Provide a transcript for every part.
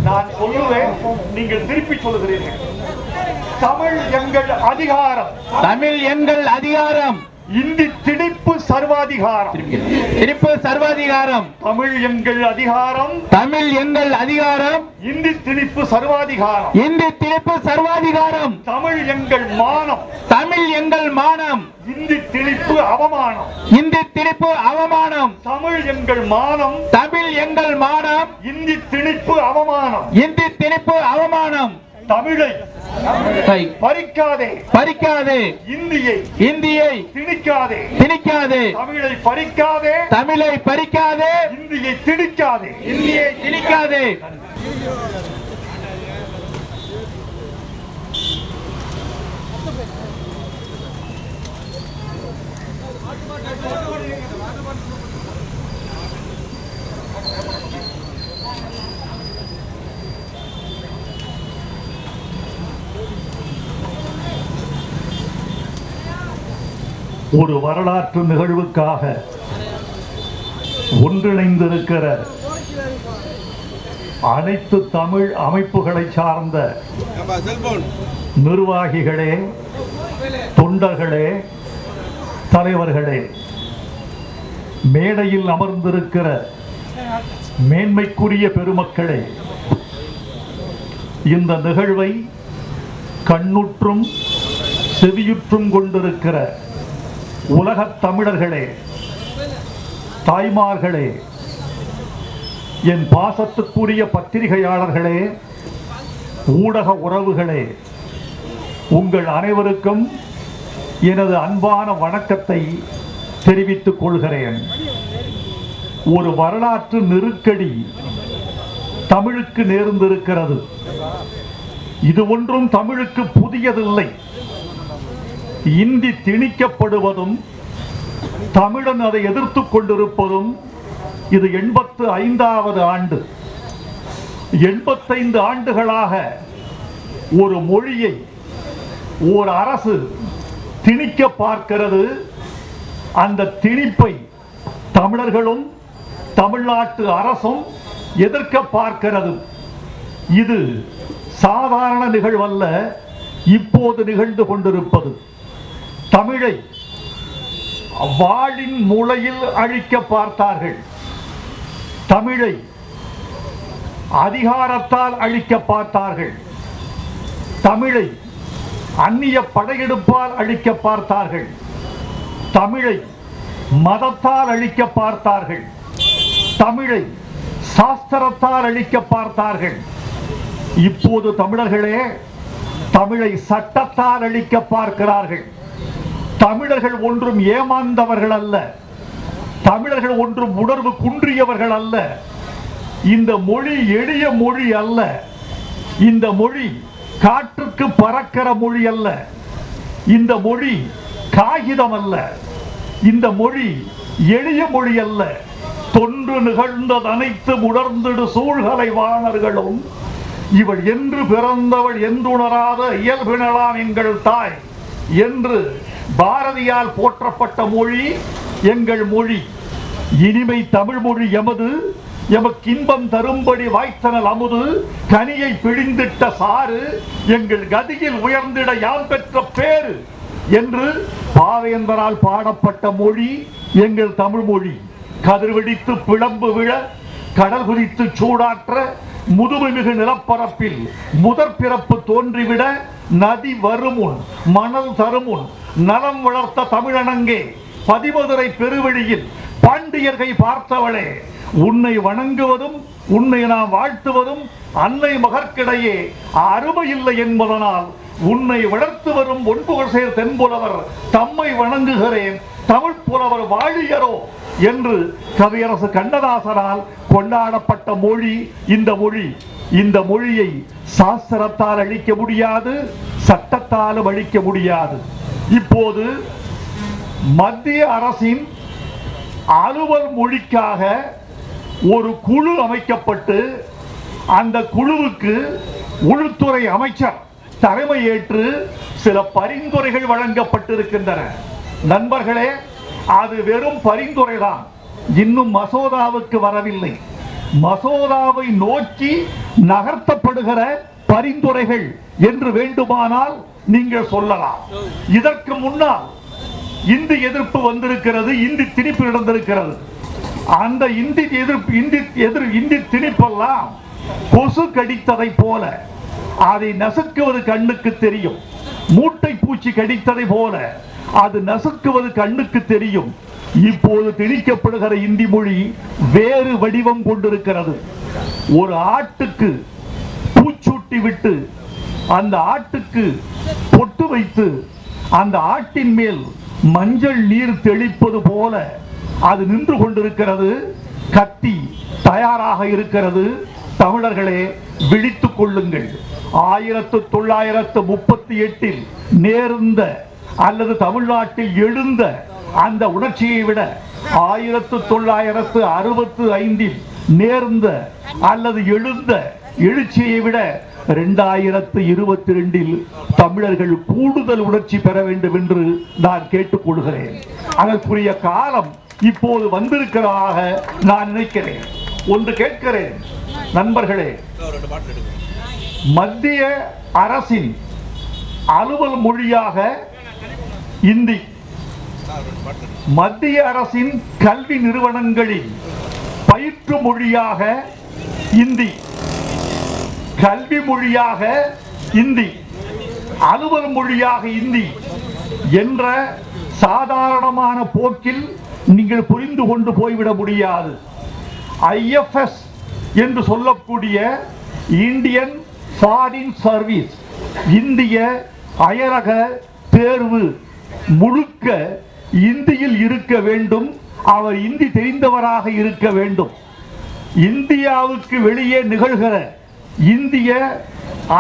நான் சொல்லுவேன், நீங்கள் திருப்பி சொல்லுகிறீர்கள். தமிழ் எங்கள் அதிகாரம். தமிழ் எங்கள் அதிகாரம். இந்தி திணிப்பு சர்வாதிகாரம். திணிப்பு சர்வாதிகாரம். தமிழ் எங்கள் அதிகாரம். தமிழ் எங்கள் அதிகாரம். இந்தி திணிப்பு சர்வாதிகாரம். இந்தி திணிப்பு சர்வாதிகாரம். தமிழ் எங்கள் மானம். தமிழ் எங்கள் மானம். இந்தி திணிப்பு அவமானம். இந்தி திணிப்பு அவமானம். தமிழ் எங்கள் மானம். தமிழ் எங்கள் மானம். இந்தி திணிப்பு அவமானம். இந்தி திணிப்பு அவமானம். தமிழை பறிக்காதே. பறிக்காதே. இந்தியை திணிக்காதே. திணிக்காதே. தமிழை பறிக்காதே. தமிழை பறிக்காதே. இந்தியை திணிக்காதே. இந்தியை திணிக்காதே. ஒரு வரலாற்று நிகழ்வுக்காக ஒன்றிணைந்திருக்கிற அனைத்து தமிழ் அமைப்புகளை சார்ந்த நிர்வாகிகளே, தொண்டர்களே, தலைவர்களே, மேடையில் அமர்ந்திருக்கிற மேன்மைக்குரிய பெருமக்களே, இந்த நிகழ்வை கண்ணுற்றும் செவியுற்றும் கொண்டிருக்கிற உலகத் தமிழர்களே, தாய்மார்களே, என் பாசத்துக்குரிய பத்திரிகையாளர்களே, ஊடக உறவுகளே, உங்கள் அனைவருக்கும் எனது அன்பான வணக்கத்தை தெரிவித்துக் கொள்கிறேன். ஒரு வரலாற்று நெருக்கடி தமிழுக்கு நேர்ந்திருக்கிறது. இது ஒன்றும் தமிழுக்கு புதியதில்லை. இந்தி திணிக்கப்படுவதும் தமிழன் அதை எதிர்த்து கொண்டிருப்பதும் இது 85வது ஆண்டு. 85 ஆண்டுகளாக ஒரு மொழியை ஒரு அரசு திணிக்க பார்க்கிறது. அந்த திணிப்பை தமிழர்களும் தமிழ்நாட்டு அரசும் எதிர்க்க பார்க்கிறது. இது சாதாரண நிகழ்வல்ல, இப்போது நிகழ்ந்து கொண்டிருப்பது. தமிழை வாளின் முளையில் அழிக்க பார்த்தார்கள். தமிழை அதிகாரத்தால் அழிக்க பார்த்தார்கள். தமிழை அந்நிய படையெடுப்பால் அழிக்க பார்த்தார்கள். தமிழை மதத்தால் அழிக்க பார்த்தார்கள். தமிழை சாஸ்திரத்தால் அழிக்க பார்த்தார்கள். இப்போது தமிழர்களே, தமிழை சட்டத்தால் அழிக்க பார்க்கிறார்கள். தமிழர்கள் ஒன்றும் ஏமாந்தவர்கள் அல்ல. தமிழர்கள் ஒன்றும் உணர்வு குன்றியவர்கள் அல்ல. இந்த மொழி எளிய மொழி அல்ல. இந்த மொழி காற்றுக்கு பறக்கிற மொழி அல்ல. இந்த மொழி காகிதம் அல்ல. இந்த மொழி எளிய மொழி அல்ல. தொன்று நிகழ்ந்தது அனைத்து உணர்ந்திடு சூழ்கலை வாணர்களும் இவள் என்று பிறந்தவள் என்றுணராத இயல்பினலாம் எங்கள் தாய் என்று பாரதியால் போற்றப்பட்ட மொழி எங்கள் மொழி. இனிமை தமிழ் மொழி எமது, எமக்கு இன்பம் தரும்படி வாய்த்தனல் அமுது, கனியை பிழிந்திட்ட சாறு, எங்கள் கதியில் உயர்ந்திட யாம் பெற்ற பேரு என்று பாவேந்தரால் பாடப்பட்ட மொழி எங்கள் தமிழ் மொழி. கதிர்வெடித்து பிளம்பு விழ, கடல் குறித்து சூடாற்ற, முதுமைமிகு நிலப்பரப்பில் முதற் பிறப்பு தோன்றிவிட, நதி வருமுன் மணல் தருமுன் நலம் வளர்த்த தமிழனங்கே, பதிமதுரை பெருவழியில் பாண்டியர்கை பார்த்தவளே, உன்னை வணங்குவதும் உன்னை நாம் வாழ்த்துவதும் அன்னை மகற்கிடையே அருமை இல்லை என்பதனால் உன்னை வளர்த்து வரும் ஒன்புகழ் சேர் தென்புலவர் தம்மை வணங்குகிறேன் தமிழ் புலவர் வாழியரோ என்று கவியரசு கண்ணதாசனால் கொண்டாடப்பட்ட மொழி இந்த மொழி. இந்த மொழியை சாஸ்திரத்தால் அழிக்க முடியாது, சட்டத்தாலும் அழிக்க முடியாது. இப்போது மத்திய அரசின் அலுவல் மொழிக்காக ஒரு குழு அமைக்கப்பட்டு அந்த குழுவுக்கு உள்துறை அமைச்சர் தலைமையேற்று சில பரிந்துரைகள் வழங்கப்பட்டிருக்கின்றன. நண்பர்களே, அது வெறும் பரிந்துரைதான், இன்னும் மசோதாவுக்கு வரவில்லை. மசோதாவை நோக்கி நகர்த்தப்படுகிற பரிந்துரைகள் என்று வேண்டுமானால் நீங்கள் சொல்லலாம். இதற்கு முன்னால் இந்தி எதிர்ப்பு வந்திருக்கிறது, இந்தி திணிப்பு நடந்திருக்கிறது. அந்த இந்தி திணிப்பெல்லாம் கொசு கடித்ததை போல, அதை நசுக்குவது கண்ணுக்கு தெரியும். மூட்டை பூச்சி கடித்ததை போல அது நசுக்குவது கண்ணுக்கு தெரியும். இப்போது திணிக்கப்படுகிற இந்தி மொழி வேறு வடிவம் கொண்டிருக்கிறது. ஒரு ஆட்டுக்கு பூச்சூட்டி விட்டு அந்த ஆட்டுக்கு பொட்டு வைத்து அந்த ஆட்டின் மேல் மஞ்சள் நீர் தெளிப்பது போல அது நின்று கொண்டிருக்கிறது. கத்தி தயாராக இருக்கிறது. தமிழர்களே, விழித்துக் கொள்ளுங்கள். 1938 நேர்ந்த அல்லது தமிழ்நாட்டில் எழுந்த அந்த உணர்ச்சியை விட 1965 நேர்ந்த அல்லது எழுந்த எழுச்சியை விட 2022 தமிழர்கள் கூடுதல் உணர்ச்சி பெற வேண்டும் என்று நான் கேட்டுக்கொள்கிறேன். அதற்குரிய காலம் இப்போது வந்திருக்கிறதாக நான் நினைக்கிறேன். ஒன்று கேட்கிறேன் நண்பர்களே, மத்திய அரசின் அலுவல் மொழியாக இந்தி, மத்திய அரசின் கல்வி நிறுவனங்களில் பயிற்று மொழியாக இந்தி, கல்வி மொழியாக இந்தி, அலுவல் மொழியாக இந்தி என்ற சாதாரணமான போக்கில் நீங்கள் புரிந்து கொண்டு போய்விட முடியாது. IFS என்று சொல்லக்கூடிய இந்தியன் ஃபாரின் சர்வீஸ், இந்திய அயரக தேர்வு முழுக்க இந்தியில் இருக்க வேண்டும். அவர் இந்தி தெரிந்தவராக இருக்க வேண்டும். இந்தியாவுக்கு வெளியே நிகழ்கிற இந்திய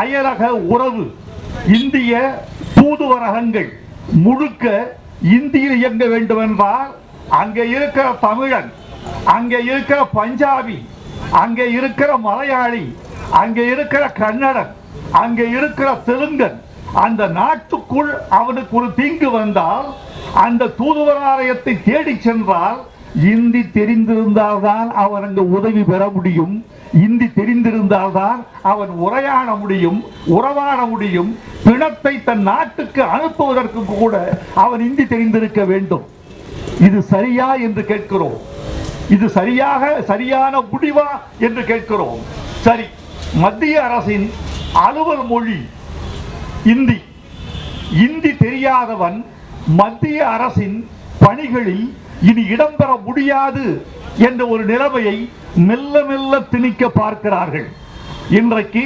அயரக உறவு, இந்திய தூதுவரகங்கள் முழுக்க இந்தியில் இயங்க வேண்டும் என்றால் அங்கே இருக்கிற தமிழன், அங்கே இருக்கிற பஞ்சாபி, அங்கே இருக்கிற மலையாளி, அங்கே இருக்கிற கன்னடன், அங்கே இருக்கிற தெலுங்கன், அந்த நாட்டுக்குள் அவனுக்கு ஒரு தீங்கு வந்தால் அந்த தூதுவராலயத்தை தேடி சென்றால் இந்தி தெரிந்திருந்தால்தான் அவன் அங்கு உதவி பெற முடியும். இந்தி தெரிந்திருந்தால்தான் அவன் உரையாட முடியும், உறவாட முடியும். பிணத்தை தன் நாட்டுக்கு அனுப்புவதற்கு கூட அவன் இந்தி தெரிந்திருக்க வேண்டும். இது சரியா என்று கேட்கிறோம். இது சரியான முடிவா என்று கேட்கிறோம். சரி, மத்திய அரசின் அலுவல் மொழி இந்தி. இந்தி தெரியாதவன் மத்திய அரசின் பணிகளில் இனி இடம்பெற முடியாது என்ற ஒரு நிலைமையை மெல்ல மெல்ல திணிக்க பார்க்கிறார்கள். இன்றைக்கு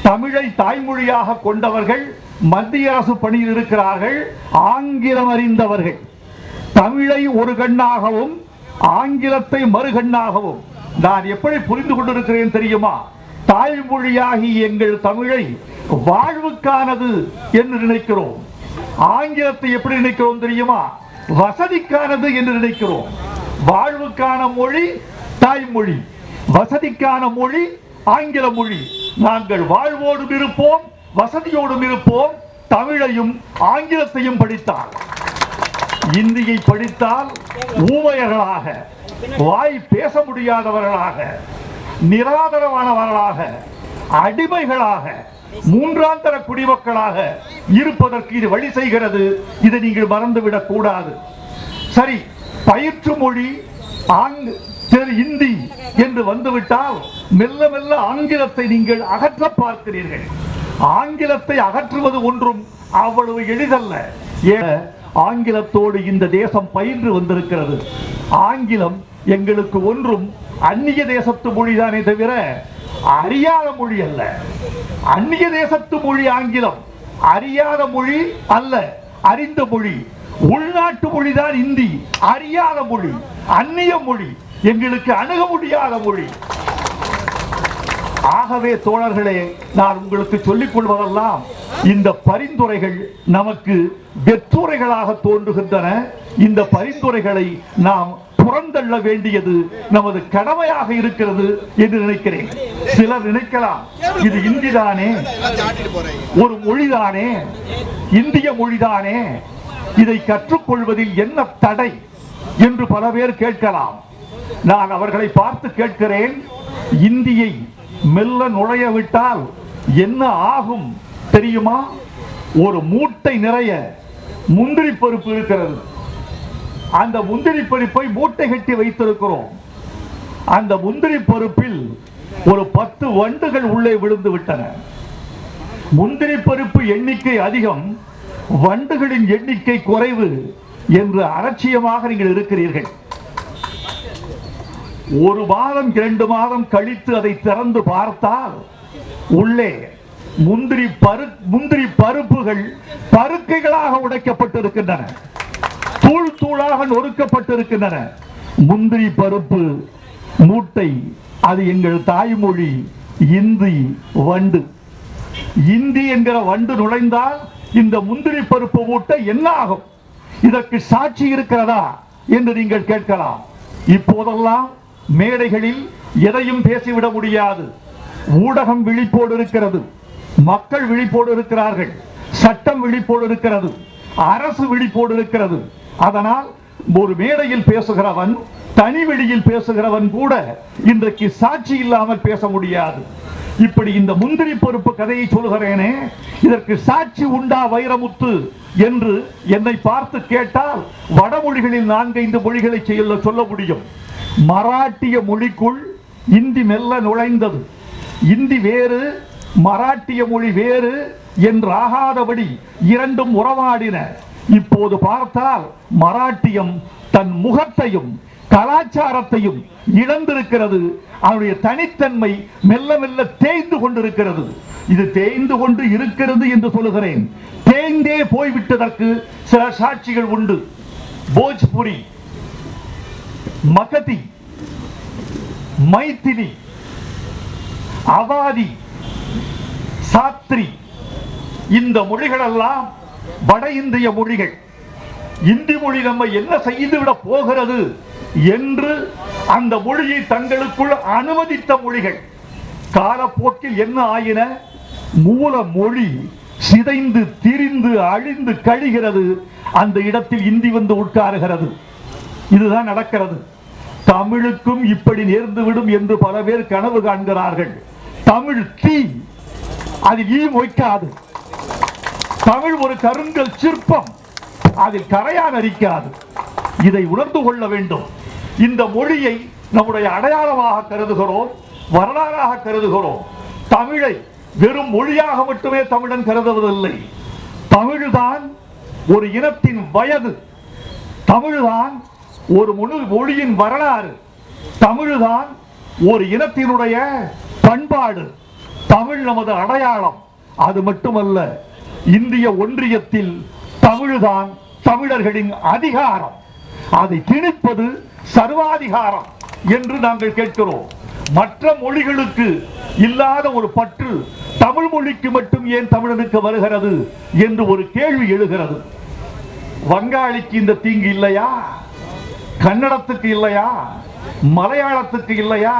தமிழை தாய்மொழியாக கொண்டவர்கள் மத்திய அரசு பணியில் இருக்கிறார்கள். ஆங்கிலம் அறிந்தவர்கள் தமிழை ஒரு கண்ணாகவும் ஆங்கிலத்தை மறுகண்ணாகவும் நான் எப்படி புரிந்து கொண்டிருக்கிறேன் தெரியுமா? தாய்மொழியாகி எங்கள் தமிழை வாழ்வுக்கானது என்று நினைக்கிறோம். ஆங்கிலத்தை எப்படி நினைக்கிறோம் தெரியுமா? வசதிக்கானது என்று நினைக்கிறோம். வாழ்வுக்கான மொழி தாய்மொழி, வசதிக்கான மொழி ஆங்கில மொழி. நாங்கள் வாழ்வோடும் இருப்போம், வசதியோடும் இருப்போம். தமிழையும் ஆங்கிலத்தையும் படித்தால், இந்தியை படித்தால் ஊமையர்களாக, வாய் பேச முடியாதவர்களாக, நிராதரவானவர்களாக, அடிமைகளாக, மூன்றாம் தர குடிமக்களாக இருப்பதற்கு இது வழி செய்கிறது. இதை நீங்கள் மறந்துவிடக் கூடாது. சரி, பயிற்று மொழி இந்தி என்று வந்துவிட்டால் மெல்ல மெல்ல ஆங்கிலத்தை நீங்கள் அகற்ற பார்க்கிறீர்கள். ஆங்கிலத்தை அகற்றுவது ஒன்றும் அவ்வளவு எளிதல்ல. ஆங்கிலத்தோடு இந்த தேசம் பயின்று வந்திருக்கிறது. ஆங்கிலம் எங்களுக்கு ஒன்றும் அந்நிய தேசத்து மொழிதானே தவிர அறியாத மொழி அல்ல. அந்நிய தேசத்து மொழி ஆங்கிலம், அறியாத மொழி அல்ல, அறிந்த மொழி. உள்நாட்டு மொழிதான் இந்தி, அறியாத மொழி, அந்நிய மொழி, எங்களுக்கு அணுக முடியாத மொழி. ஆகவே தோழர்களே, நான் உங்களுக்கு சொல்லிக் கொள்வதெல்லாம் இந்த பரிந்துரைகள் நமக்கு வெற்றுரைகளாக தோன்றுகின்றன. இந்த பரிந்துரைகளை நாம் புறந்தள்ள வேண்டியது நமது கடமையாக இருக்கிறது என்று நினைக்கிறேன். சிலர் நினைக்கலாம், இது இந்திதானே, ஒரு மொழிதானே, இந்திய மொழிதானே, இதை கற்றுக்கொள்வதில் என்ன தடை என்று பல பேர் கேட்கலாம். நான் அவர்களை பார்த்து கேட்கிறேன், இந்தியை மெல்ல நுழைய விட்டால் என்ன ஆகும் தெரியுமா? ஒரு மூட்டை நிறைய முந்திரி பருப்பு இருக்கிறது. அந்த முந்திரி பருப்பை மூட்டை கட்டி வைத்திருக்கிறோம். அந்த முந்திரி பருப்பில் ஒரு 10 வண்டுகள் உள்ளே விழுந்து விட்டன. முந்திரி பருப்பு எண்ணிக்கை அதிகம், வண்டுகளின் எண்ணிக்கை குறைவு என்று அலட்சியமாக நீங்கள் இருக்கிறீர்கள். 1 மாதம் 2 மாதம் கழித்து அதை திறந்து பார்த்தால் உள்ளே முந்திரி பருப்புகள் பருக்கைகளாக உடைக்கப்பட்டிருக்கின்றன, தூள் தூளாக நொறுக்கப்பட்டிருக்கின்றன. முந்திரி பருப்பு மூட்டை, அது எங்கள் தாய்மொழி இந்தி வண்டு. இந்தி என்கிற வண்டு நுழைந்தால் இந்த முந்திரி பருப்பு மூட்டை என்ன ஆகும்? இதற்கு சாட்சி இருக்கிறதா என்று நீங்கள் கேட்கலாம். இப்போதெல்லாம் மேடைகளில் எதையும் பேசிவிட முடியாது. ஊடகம் விழிப்போடு இருக்கிறது, மக்கள் விழிப்போடு இருக்கிறார்கள், சட்டம் விழிப்போடு இருக்கிறது, அரசு விழிப்போடு இருக்கிறது. அதனால் ஒரு மேடையில் பேசுகிறவன், தனி வெளியில் பேசுகிறவன் கூட இன்றைக்கு சாட்சி இல்லாமல் பேச முடியாது. இப்படி இந்த முந்திரி பருப்பு கதையை சொல்கிறேனே, இதற்கு சாட்சி உண்டா வைரமுத்து என்று என்னை பார்த்து கேட்டால் வடமொழிகளில் 4-5 மொழிகளை சொல்ல முடியும். மராட்டிய மொழிக்குள் இந்தி மெல்ல நுழைந்தது. இந்தி வேறு, மராட்டிய மொழி வேறு என்று ஆகாதபடி இரண்டும் உறவாடின. இப்போது பார்த்தால் மராட்டியம் தன் முகத்தையும் கலாச்சாரத்தையும் இழந்திருக்கிறது. அவருடைய தனித்தன்மை மெல்ல மெல்ல தேய்ந்து கொண்டிருக்கிறது. இது தேய்ந்து கொண்டு இருக்கிறது என்று சொல்லுகிறேன். தேய்ந்தே போய்விட்டதற்கு சில சாட்சிகள் உண்டு. போஜ்புரி, மகதி, மைத்திலி, அவாதி, சாத்ரி, இந்த மொழிகளெல்லாம் வட இந்திய மொழிகள். இந்தி மொழி நம்ம என்ன செய்துவிட போகிறது என்று அந்த மொழியை தங்களுக்குள் அனுமதித்த மொழிகள். காலப்போக்கில் என்ன ஆயின? மூல மொழி சிதைந்து திரிந்து அழிந்து கழிகிறது. அந்த இடத்தில் இந்தி வந்து உட்காருகிறது. இதுதான் நடக்கிறது. தமிழுக்கும் இப்படி நேர்ந்துவிடும் என்று பல பேர் கனவு காண்கிறார்கள். தமிழ் தீ, அதில் ஈ மொய்க்காது. தமிழ் ஒரு கருங்கல் சிற்பம், அதில் கரையான் அரிக்காது. இதை உணர்ந்து கொள்ள வேண்டும். இந்த மொழியை நம்முடைய அடையாளமாக கருதுகிறோம், வரலாறாக கருதுகிறோம். தமிழை வெறும் மொழியாக மட்டுமே தமிழன் கருதுவதில்லை. தமிழ்தான் ஒரு இனத்தின் வயது, தமிழ்தான் ஒரு மொழியின் வரலாறு, தமிழ்தான் ஒரு இனத்தினுடைய பண்பாடு. தமிழ் நமது அடையாளம். அது மட்டுமல்ல, இந்திய ஒன்றியத்தில் தமிழ்தான் தமிழர்களின் அதிகாரம். அதை திணிப்பது சர்வாதிகாரம் என்று நாங்கள் கேட்கிறோம். மற்ற மொழிகளுக்கு இல்லாத ஒரு பற்று தமிழ் மொழிக்கு மட்டும் ஏன் தமிழனுக்கு வருகிறது என்று ஒரு கேள்வி எழுகிறது. வங்காளிக்கு இந்த தீங்கு இல்லையா? கன்னடத்துக்கு இல்லையா? மலையாளத்துக்கு இல்லையா?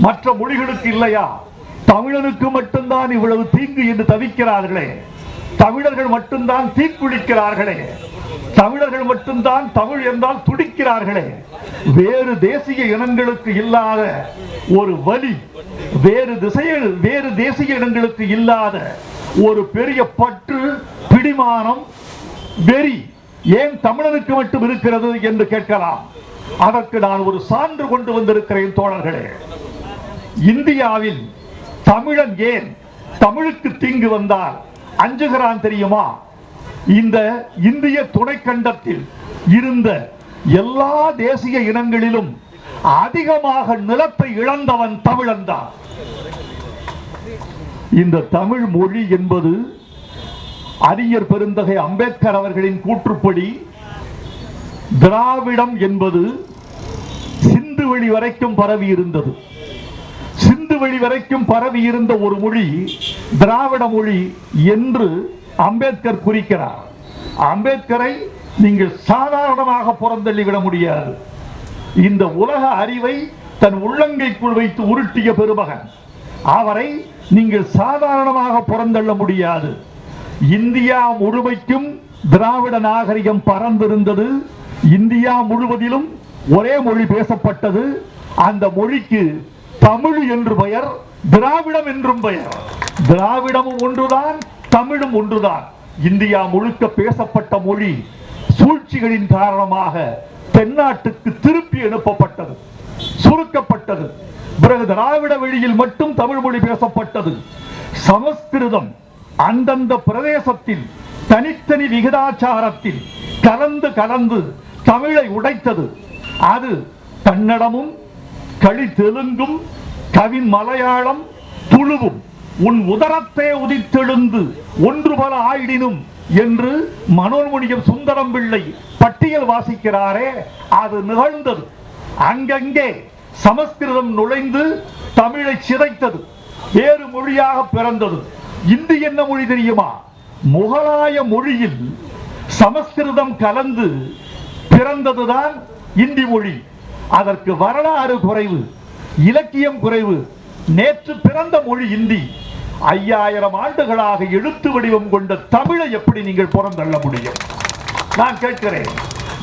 மற்ற மொழிகளுக்கு இல்லையா? தமிழனுக்கு மட்டும்தான் இவ்வளவு தீங்கு என்று தவிக்கிறார்களே, தமிழர்கள் மட்டும்தான் தீக்குளிக்கிறார்களே, தமிழர்கள் மட்டும்தான் தமிழ் என்றால் துடிக்கிறார்களே, வேறு தேசிய இனங்களுக்கு இல்லாத ஒரு வலி, வேறு தேசிய இனங்களுக்கு இல்லாத ஒரு பெரிய பற்று, பிடிமானம், வெறி ஏன் தமிழனுக்கு மட்டும் இருக்கிறது என்று கேட்கலாம். அதற்கு நான் ஒரு சான்று கொண்டு வந்திருக்கிறேன் தோழர்களே. இந்தியாவில் தமிழன் ஏன் தமிழுக்கு தீங்கு வந்தால் அஞ்சுகிறான் தெரியுமா? இந்த இந்திய துணைக்கண்டத்தில் இருந்த எல்லா தேசிய இனங்களிலும் அதிகமாக நிலத்தை இழந்தவன் தமிழன் தான். இந்த தமிழ் மொழி என்பது அறிஞர் பெருந்தகை அம்பேத்கர் அவர்களின் கூற்றுப்படி திராவிடம் என்பது சிந்துவெளி வரைக்கும் பரவி இருந்தது. சிந்துவெளி வரைக்கும் பரவி இருந்த ஒரு மொழி திராவிட மொழி என்று அம்பேத்கர் குறிக்கிறார். அம்பேத்கரை நீங்கள் சாதாரணமாக புறந்தள்ளிவிட முடியாது. இந்த உலக அறிவை தன் உள்ளங்கைக்குள் வைத்து உருட்டிய பெருமகன். அவரை நீங்கள் சாதாரணமாக புறந்தள்ள முடியாது. இந்தியா முழுமைக்கும் திராவிட நாகரிகம் பறந்திருந்தது. இந்தியா முழுவதிலும் ஒரே மொழி பேசப்பட்டது. அந்த மொழிக்கு தமிழ் என்று பெயர், திராவிடம் என்றும் பெயர். திராவிடமும் ஒன்றுதான், தமிழும் ஒன்றுதான். இந்தியா முழுக்க பேசப்பட்ட மொழி சூழ்ச்சிகளின் காரணமாக தென்னாட்டுக்கு திருப்பி அனுப்பப்பட்டது, சுருக்கப்பட்டது. பிறகு திராவிட வெளியில் மட்டும் தமிழ் மொழி பேசப்பட்டது. சமஸ்கிருதம் அந்தந்த பிரதேசத்தில் தனித்தனி விகிதாச்சாரத்தில் கலந்து கலந்து தமிழை உடைத்தது. அது கன்னடமும் களி தெலுங்கும் கவின் மலையாளம் துளுவும் உன் உதரத்தை உதித்தெழுந்து ஒன்று பல ஆயிடினும் என்று மனோன்மணியம் சுந்தரம் பிள்ளை பட்டியல் வாசிக்கிறாரே, அது நிகழ்ந்தது. அங்கங்கே சமஸ்கிருதம் நுழைந்து தமிழை சிதைத்தது, வேறு மொழியாக பிறந்தது. இந்தி என்ன மொழி தெரியுமா? முகலாய மொழியில் சமஸ்கிருதம் கலந்து பிறந்ததுதான் இந்தி மொழி. அதற்கு வரலாறு குறைவு, இலக்கியம் குறைவு. நேற்று பிறந்த மொழி இந்தி. 5000 ஆண்டுகளாக எழுத்து வடிவம் கொண்ட தமிழை எப்படி நீங்கள் புறந்தள்ள முடியும்? நான் கேட்கிறேன்.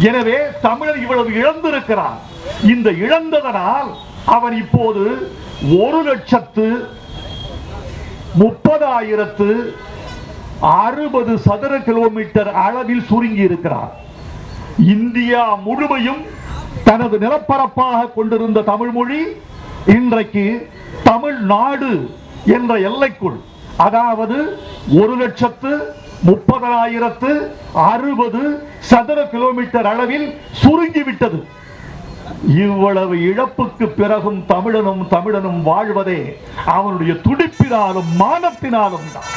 எனவே தமிழர் இவ்வளவு இழந்திருக்கிறான். இந்த இழந்ததனால் அவன் இப்போது 1,30,60 சதுர கிலோமீட்டர் அளவில் சுருங்கி இருக்கிறார். இந்தியா முழுமையும் தனது நிலப்பரப்பாக கொண்டிருந்த தமிழ் மொழி இன்றைக்கு தமிழ்நாடு என்ற எல்லைக்குள், அதாவது 1,30,60 சதுர கிலோமீட்டர் அளவில் சுருங்கிவிட்டது. இவ்வளவு இழப்புக்கு பிறகும் தமிழனும் வாழ்வதே அவனுடைய துடிப்பினாலும் மானத்தினாலும் தான்.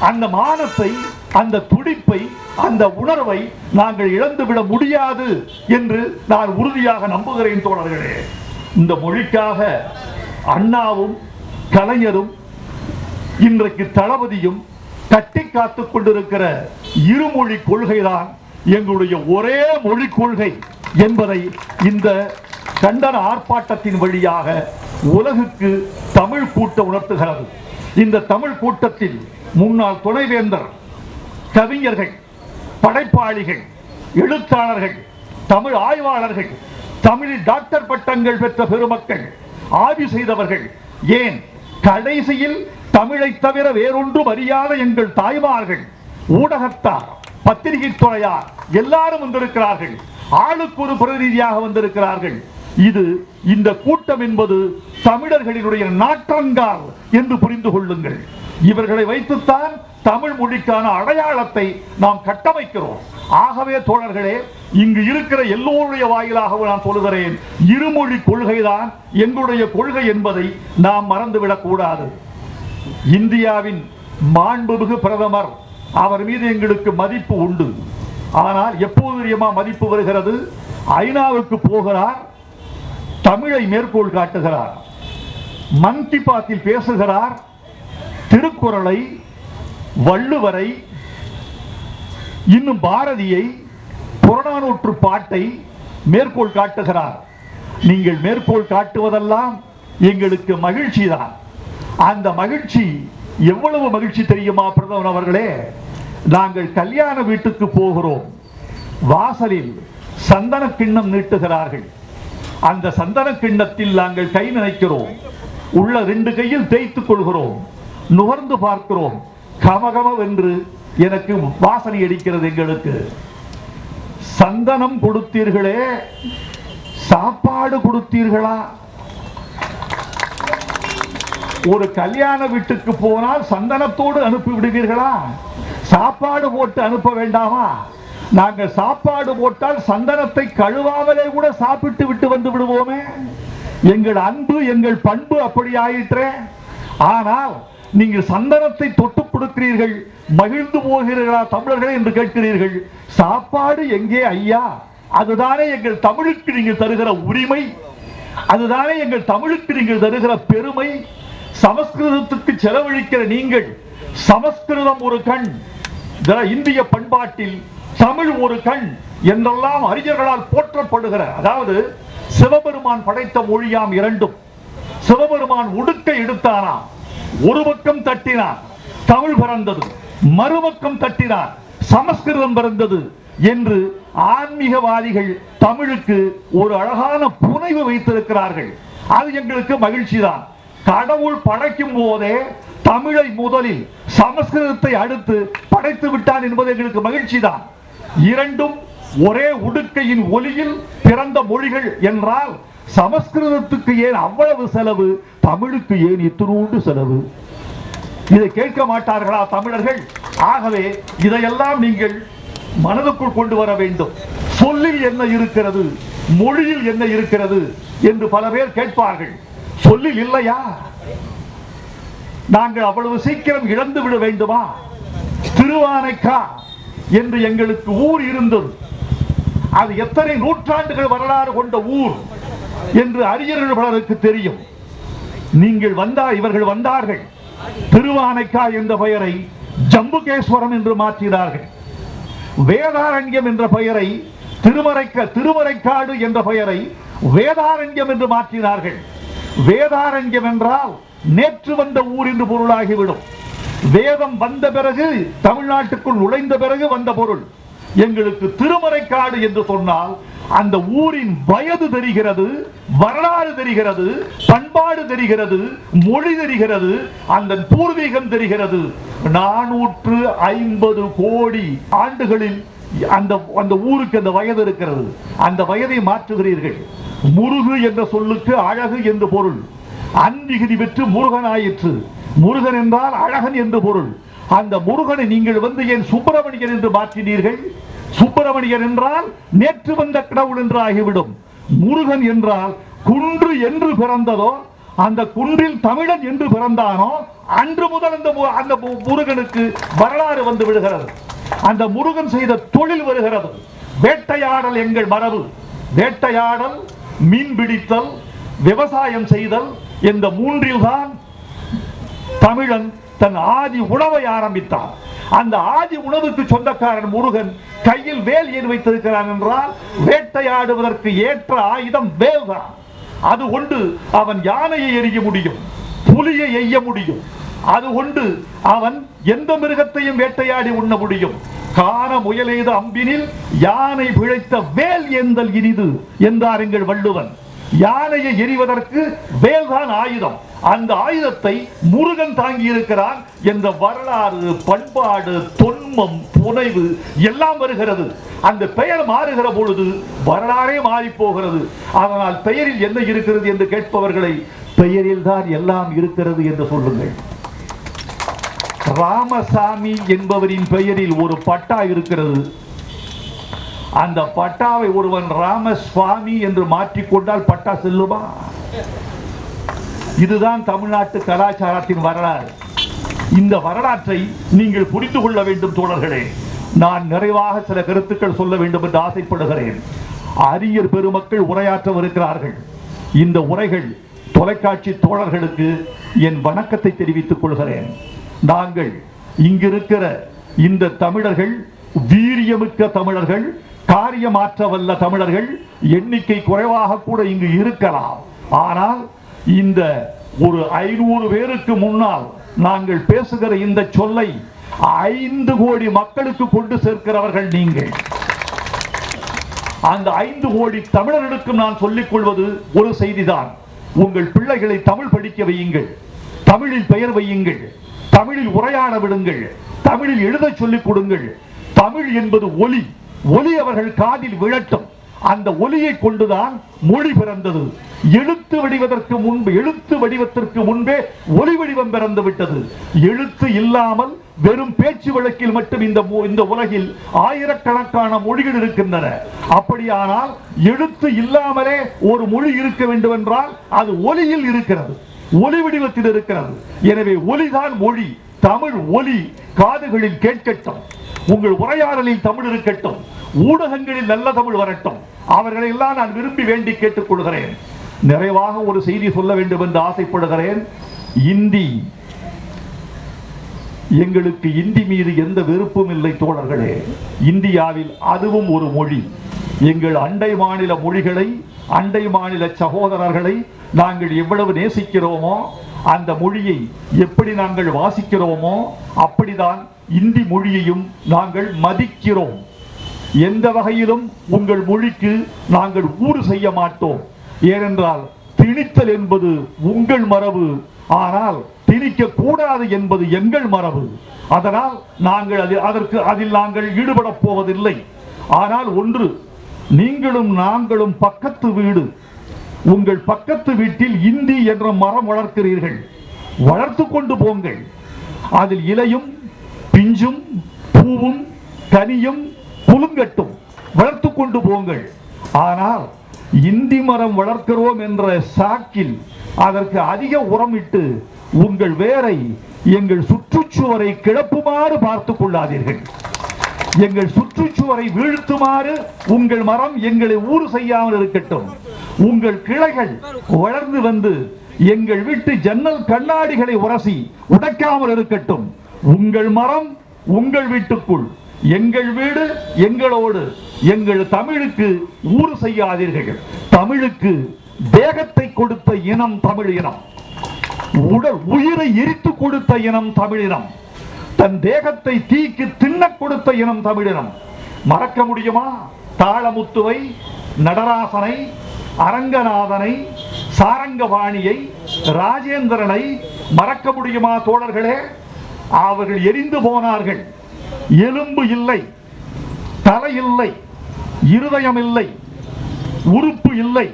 அந்த மானத்தை, அந்த துடிப்பை, அந்த உணர்வை நாங்கள் இழந்துவிட முடியாது என்று நான் உறுதியாக நம்புகிறேன் தோழர்களே. இந்த மொழிக்காக அண்ணாவும் கலைஞரும் இன்றைக்கு தளபதியும் கட்டி காத்துக் கொண்டிருக்கிற இருமொழி கொள்கைதான் எங்களுடைய ஒரே மொழி கொள்கை என்பதை இந்த கண்டன ஆர்ப்பாட்டத்தின் வழியாக உலகுக்கு தமிழ் கூட்ட உணர்த்துகிறது. இந்த தமிழ் கூட்டத்தில் முன்னாள் துணைவேந்தர், கவிஞர்கள், படைப்பாளிகள், எழுத்தாளர்கள், தமிழ் ஆய்வாளர்கள், தமிழில் டாக்டர் பட்டங்கள் பெற்ற பெருமக்கள், ஆய்வு செய்தவர்கள், ஏன் கடைசியில் தமிழை தவிர வேறொன்றும் அறியாத எங்கள் தாய்மார்கள், ஊடகத்தார், பத்திரிகை துறையார் எல்லாரும் வந்திருக்கிறார்கள். ஆளுக்கு ஒரு பிரதிநிதியாக வந்திருக்கிறார்கள். இது இந்த கூட்டம் என்பது தமிழர்களினுடைய நாற்றங்கால் என்று புரிந்து கொள்ளுங்கள். இவர்களை வைத்துத்தான் தமிழ் மொழிக்கான அடையாளத்தை நாம் கட்டமைக்கிறோம். ஆகவே தோழர்களே, இங்கு இருக்கிற எல்லோருடைய வாயிலாக நான் சொல்லுகிறேன், இருமொழி கொள்கைதான் எங்களுடைய கொள்கை என்பதை நாம் மறந்துவிடக் கூடாது. இந்தியாவின் மாண்புமிகு பிரதமர், அவர் மீது எங்களுக்கு மதிப்பு உண்டு. ஆனால் எப்போது தெரியுமா மதிப்பு வருகிறது? ஐநாவுக்கு போகிறார், தமிழை மேற்கோள் காட்டுகிறார், மன் கி பாத்தில் பேசுகிறார், திருக்குறளை, வள்ளுவரை, இன்னும் பாரதியை, புறநானூற்று பாட்டை மேற்கோள் காட்டுகிறார். நீங்கள் மேற்கோள் காட்டுவதெல்லாம் எங்களுக்கு மகிழ்ச்சி தான். அந்த மகிழ்ச்சி எவ்வளவு மகிழ்ச்சி தெரியுமா பிரதமர் அவர்களே? நாங்கள் கல்யாண வீட்டுக்கு போகிறோம், வாசலில் சந்தன கிண்ணம் நீட்டுகிறார்கள். அந்த சந்தன கிண்ணத்தில் நாங்கள் கை நினைக்கிறோம், உள்ள 2 கையில் தேய்த்துக் கொள்கிறோம், நுகர்ந்து பார்க்கிறோம். கமகமவென்று எனக்கு வாசனை அடிக்கிறது. எங்களுக்கு சந்தனம் கொடுத்தீர்களே, சாப்பாடு கொடுத்தீர்களா? ஒரு கல்யாண வீட்டுக்கு போனால் சந்தனத்தோடு அனுப்பி விடுவீர்களா? சாப்பாடு போட்டு அனுப்ப வேண்டாமா? நாங்கள் சாப்பாடு போட்டால் சந்தனத்தை கழுவாமலே கூட சாப்பிட்டு விட்டு வந்து விடுவோமே. எங்கள் அன்பு, எங்கள் பண்பு அப்படி ஆயிற்றே. ஆனால் நீங்கள் சந்தனத்தை தொட்டு கொடுக்கிறீர்கள், மகிழ்ந்து போகிறீர்களா தமிழர்களே என்று கேட்கிறீர்கள். சாப்பாடு எங்கே ஐயா? அதுதானே எங்கள் தமிழுக்கு நீங்கள் தருகிற உரிமை, அதுதானே எங்கள் தமிழுக்கு நீங்கள் தருகிற பெருமை. சமஸ்கிருதத்துக்கு செலவழிக்கிற நீங்கள், சமஸ்கிருதம் ஒரு கண், இந்திய பண்பாட்டில் தமிழ் ஒரு கண் என்றெல்லாம் அறிஞர்களால் போற்றப்படுகிற, அதாவது சிவபெருமான் படைத்த மொழியாம் இரண்டும். சிவபெருமான் உடுக்கை எடுத்தானாம், ஒரு பக்கம் தட்டினான், தமிழ் பிறந்தது. மறுபக்கம் தட்டினான், சமஸ்கிருதம் பிறந்தது என்று ஆன்மீகவாதிகள் தமிழுக்கு ஒரு அழகான புனைவு வைத்திருக்கிறார்கள். அது எங்களுக்கு மகிழ்ச்சி தான். கடவுள் படைக்கும் போதே தமிழை முதலில், சமஸ்கிருதத்தை அடுத்து படைத்து விட்டான் என்பது எங்களுக்கு மகிழ்ச்சி தான். இரண்டும் ஒரே உடுக்கையின் ஒலியில் பிறந்த மொழிகள் என்றால் சமஸ்கிருதத்துக்கு ஏன் அவ்வளவு செலவு, தமிழுக்கு ஏன் இத்தினூண்டு செலவு? இதை கேட்க மாட்டார்களா தமிழர்கள்? ஆகவே இதையெல்லாம் நீங்கள் மனதுக்குள் கொண்டு வர வேண்டும். சொல்லில் என்ன இருக்கிறது, மொழியில் என்ன இருக்கிறது என்று பல பேர் கேட்பார்கள். சொல்லில் இல்லையா? நாங்கள் அவ்வளவு சீக்கிரம் இழந்து விட வேண்டுமா? திருவானைக்கா என்று எங்களுக்கு ஊர் இருந்தது. அது எத்தனை நூற்றாண்டுகள் வரலாறு கொண்ட ஊர் என்று அறிஞர்கள் பலருக்கு தெரியும். இவர்கள் வந்தார்கள், திருவானைக்கா என்ற பெயரை ஜம்புகேஸ்வரம் என்று மாற்றினார்கள். வேதாரண்யம் என்ற பெயரை திருமறைக்காடு என்ற பெயரை வேதாரண்யம் என்று மாற்றினார்கள். வேதாரண்யம் என்றால் நேற்று வந்த ஊர் என்று பொருளாகிவிடும். வேதம் வந்த பிறகு, தமிழ்நாட்டுக்குள் நுழைந்த பிறகு வந்த பொருள். எங்களுக்கு திருமறைக்காடு என்று சொன்னால் அந்த ஊரின் வயது தெரிகிறது, வரலாறு தெரிகிறது, பண்பாடு தெரிகிறது, மொழி தெரிகிறது, அந்த பூர்வீகம் தெரிகிறது. 450 கோடி ஆண்டுகளில் அந்த ஊருக்கு அந்த வயது இருக்கிறது. அந்த வயதை மாற்றுகிறீர்கள். முருகு என்ற சொல்லுக்கு அழகு என்று பொருள். அன்பிகுதி பெற்று முருகன் ஆயிற்று. முருகன் என்றால் அழகன் என்று பொருள். அந்த முருகனை நீங்கள் ஏன் சுப்பிரமணியன் என்று மாற்றினீர்கள்? சுப்பிரமணியன் என்றால் நேற்று வந்த கடவுள் என்று ஆகிவிடும். முருகன் என்றால் குன்று என்று பிறந்ததோ, அந்த குன்றில் தமிழன் என்று பிறந்தானோ அன்று முதல் அந்த முருகனுக்கு வரலாறு வந்து விடுகிறது. அந்த முருகன் செய்த தொழில் வருகிறது. வேட்டையாடல் எங்கள் மரபு. வேட்டையாடல், மீன் பிடித்தல், விவசாயம் செய்தல் என்ற மூன்றில்தான் தமிழன் தன் ஆதி உணவை ஆரம்பித்தான். அந்த ஆதி உணவுக்கு சொந்தக்காரன் முருகன். கையில் வேல் ஏன் வைத்திருக்கிறான் என்றால் வேட்டையாடுவதற்கு ஏற்ற ஆயுதம் வேல் தான். அது கொண்டு அவன் யானையை எறிய முடியும், புலியை எய்ய முடியும். அது கொண்டு அவன் எந்த மிருகத்தையும் வேட்டையாடி உண்ண முடியும். காண முயலெய்த அம்பினில் யானை பிழைத்த வேல் ஏந்தல் இனிது என்றார் எங்கள் வள்ளுவன். யானையை எறிவதற்கு வேல்தான் ஆயுதம். அந்த ஆயுதத்தை முருகன் தாங்கி இருக்கிறான் என்ற வரலாறு, பண்பாடு, தொன்மம், புனைவு எல்லாம் வருகிறது. அந்த பெயர் மாறுகிற பொழுது வரலாறே மாறி போகிறது. அதனால் பெயரில் என்ன இருக்கிறது என்று கேட்பவர்களை பெயரில் தான் எல்லாம் இருக்கிறது என்று சொல்லுங்கள். ராமசாமி என்பவரின் பெயரில் ஒரு பட்டா இருக்கிறது. அந்த பட்டாவை ஒருவன் ராமசுவாமி என்று மாற்றிக்கொண்டால் பட்டா செல்லுமா? இதுதான் தமிழ்நாட்டு கலாச்சாரத்தின் வரலாறு. இந்த வரலாற்றை நீங்கள் புரிந்து கொள்ள வேண்டும் தோழர்களே. நான் நிறைவாக சில கருத்துக்கள் சொல்ல வேண்டும் என்று ஆசைப்படுகிறேன். அறிஞர் பெருமக்கள் உரையாற்றவிருக்கிறார்கள். இந்த உரைகள் தொலைக்காட்சி தோழர்களுக்கு என் வணக்கத்தை தெரிவித்துக் கொள்கிறேன். நாங்கள் இங்கிருக்கிற இந்த தமிழர்கள் வீரியமிக்க தமிழர்கள், காரியமாற்றவல்ல தமிழர்கள். எண்ணிக்கை குறைவாக கூட இங்கு இருக்கலாம். ஆனால் இந்த ஒரு 500 பேருக்கு முன்னால் நாங்கள் பேசுகிற இந்த சொல்லை 5 கோடி மக்களுக்கு கொண்டு சேர்க்கிறவர்கள் நீங்கள். அந்த 5 கோடி தமிழர்களுக்கு நான் சொல்லிக் கொள்வது ஒரு செய்திதான். உங்கள் பிள்ளைகளை தமிழ் படிக்க வையுங்கள், தமிழில் பெயர் வையுங்கள், தமிழில் உரையாட விடுங்கள், தமிழில் எழுத சொல்லிக் கொடுங்கள். தமிழ் என்பது ஒலி. ஒலி அவர்கள் காதில் விழட்டும். அந்த ஒலியை கொண்டுதான் மொழி பிறந்தது. எழுத்து வடிவத்திற்கு முன்பே ஒலி வடிவம் பிறந்து விட்டது. எழுத்து இல்லாமல் வெறும் பேச்சு வழக்கில் மட்டும் இந்த உலகில் ஆயிரக்கணக்கான மொழிகள் இருக்கின்றன. அப்படியானால் எழுத்து இல்லாமலே ஒரு மொழி இருக்க வேண்டும் என்றால் அது ஒலியில் இருக்கிறது, ஒலி வடிவத்தில் இருக்கிறது. எனவே ஒலிதான் மொழி. தமிழ் ஒலி காதுகளில் கேட்கட்டும். உங்கள் உரையாடலில் தமிழ் இருக்கட்டும். ஊடகங்களில் நல்ல தமிழ் வரட்டும். அவர்களை எல்லாம் நான் விரும்பி வேண்டி கேட்டுக் கொள்கிறேன். நிறைவாக ஒரு செய்தி சொல்ல வேண்டும் என்று ஆசைப்படுகிறேன். இந்தி, எங்களுக்கு இந்தி மீது எந்த வெறுப்பும் இல்லை தோழர்களே. இந்தியாவில் அதுவும் ஒரு மொழி. எங்கள் அண்டை மாநில மொழிகளை, அண்டை மாநில சகோதரர்களை நாங்கள் எவ்வளவு நேசிக்கிறோமோ, அந்த மொழியை எப்படி நாங்கள் வாசிக்கிறோமோ அப்படிதான் இந்தி மொழியையும் நாங்கள் மதிக்கிறோம். எந்த வகையிலும் உங்கள் மொழிக்கு நாங்கள் ஊறு செய்ய மாட்டோம். ஏனென்றால் திணித்தல் என்பது உங்கள் மரபு, ஆனால் திணிக்க கூடாது என்பது எங்கள் மரபு. அதனால் நாங்கள் அதில் நாங்கள் ஈடுபட போவதில்லை. ஆனால் ஒன்று, நீங்களும் நாங்களும் பக்கத்து வீடு. உங்கள் பக்கத்து வீட்டில் இந்தி என்ற மரம் வளர்க்கிறீர்கள், வளர்த்து கொண்டு போங்கள். அதில் இலையும் பிஞ்சும் பூவும் கனியும் புலுங்கட்டும், வளர்த்து கொண்டு போங்கள். ஆனால் இந்தி மரம் வளர்க்கிறோம் என்ற சாக்கில் அதற்கு அதிக உரமிட்டு உங்கள் வேரை எங்கள் சுற்றுச்சுவரை கிளப்புமாறு பார்த்துக் கொள்ளாதீர்கள். எங்கள் சுற்றுச்சுவரை வீழ்த்துமாறு உங்கள் மரம் எங்களை ஊறு செய்யாமல் இருக்கட்டும். உங்கள் கிளைகள் வளர்ந்து வந்து எங்கள் வீட்டு ஜன்னல் கண்ணாடிகளை உரசி உடைக்காமல் இருக்கட்டும். உங்கள் மரம் உங்கள் வீட்டுக்குள், எங்கள் வீடு எங்களோடு. எங்கள் தமிழுக்கு ஊறு செய்யாதீர்கள். தமிழுக்கு தேகத்தை கொடுத்த இனம் தமிழ் இனம், உடல் உயிரை எரித்து கொடுத்த இனம் தமிழினம், தன் தேகத்தை தீக்கு தின்ன கொடுத்த இனம் தமிழினம். மறக்க முடியுமா? தாளமுத்துவை, நடராசனை, அரங்கநாதனை, சாரங்கபாணியை, ராஜேந்திரனை மறக்க முடியுமா தோழர்களே? அவர்கள் எரிந்து போனார்கள். எலும்பு இல்லை, தலை இல்லை, இருதயம் இல்லை, உறுப்பு இல்லை,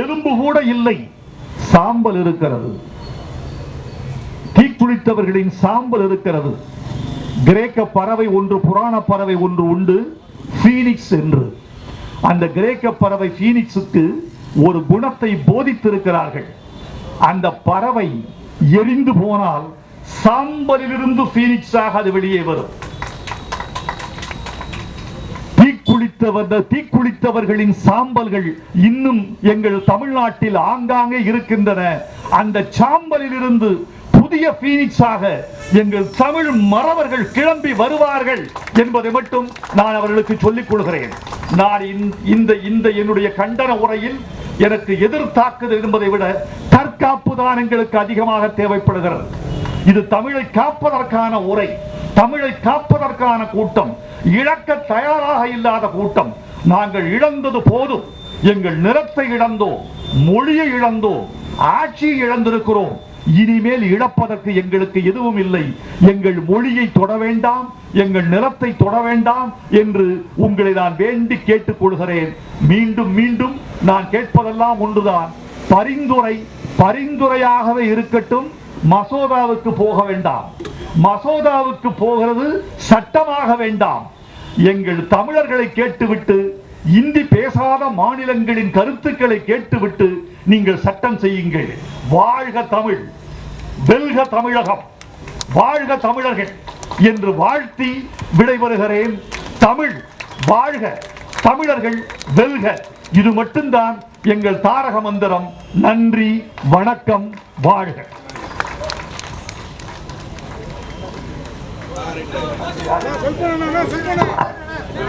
எலும்பு கூட இல்லை, சாம்பல் இருக்கிறது. தீக்குளித்தவர்களின் சாம்பல் இருக்கிறது. கிரேக்க பறவை ஒன்று, புராண பறவை ஒன்று உண்டு, பீனிக்ஸ் என்று. அந்த கிரேக்க பறவை பீனிக்ஸுக்கு ஒரு குணத்தை போதித்திருக்கிறார்கள். அந்த பறவை எரிந்து போனால் சாம்பலிலிருந்து பீனிக்ஸாக அது வெளியே வரும். தீக்குளித்தவர்களின் சாம்பல்கள் இன்னும் எங்கள் தமிழ்நாட்டில் ஆங்காங்கே இருக்கின்றன. அந்த சாம்பலில் இருந்து புதிய பீனிக்ஸாக எங்கள் தமிழ் மறவர்கள் கிளம்பி வருவார்கள் என்பதை மட்டும் நான் அவர்களுக்கு சொல்லிக் கொள்கிறேன். நான் இந்த என்னுடைய கண்டன உரையில் எனக்கு எதிர்த்தாக்குதல் என்பதை விட தற்காப்பு தான் எங்களுக்கு அதிகமாக தேவைப்படுகிறது. இது தமிழை காப்பதற்கான உரை, தமிழை காப்பதற்கான கூட்டம், இழக்க தயாராக இல்லாத கூட்டம். நாங்கள் இழந்தது போதும். எங்கள் நிலத்தை இழந்தோம், மொழியை இழந்தோம், ஆட்சியை இழந்திருக்கிறோம். இனிமேல் இழப்பதற்கு எங்களுக்கு எதுவும் இல்லை. எங்கள் மொழியை தொட வேண்டாம், எங்கள் நிலத்தை தொட வேண்டாம் என்று உங்களை நான் வேண்டி கேட்டுக் கொள்கிறேன். மீண்டும் மீண்டும் நான் கேட்பதெல்லாம் ஒன்றுதான், பரிந்துரையாகவே இருக்கட்டும். மசோதாவுக்கு போக வேண்டாம். மசோதாவுக்கு போகிறது சட்டமாக வேண்டாம். எங்கள் தமிழர்களை கேட்டுவிட்டு, இந்தி பேசாத மாநிலங்களின் கருத்துக்களை கேட்டுவிட்டு நீங்கள் சட்டம் செய்யுங்கள். வாழ்க தமிழ், வெல்க தமிழகம், வாழ்க தமிழர்கள் என்று வாழ்த்தி விடைபெறுகிறேன். தமிழ் வாழ்க, தமிழர்கள் வெல்க. இது மட்டும்தான் எங்கள் தாரக மந்திரம். நன்றி, வணக்கம், வாழ்க. சொல்லுங்க.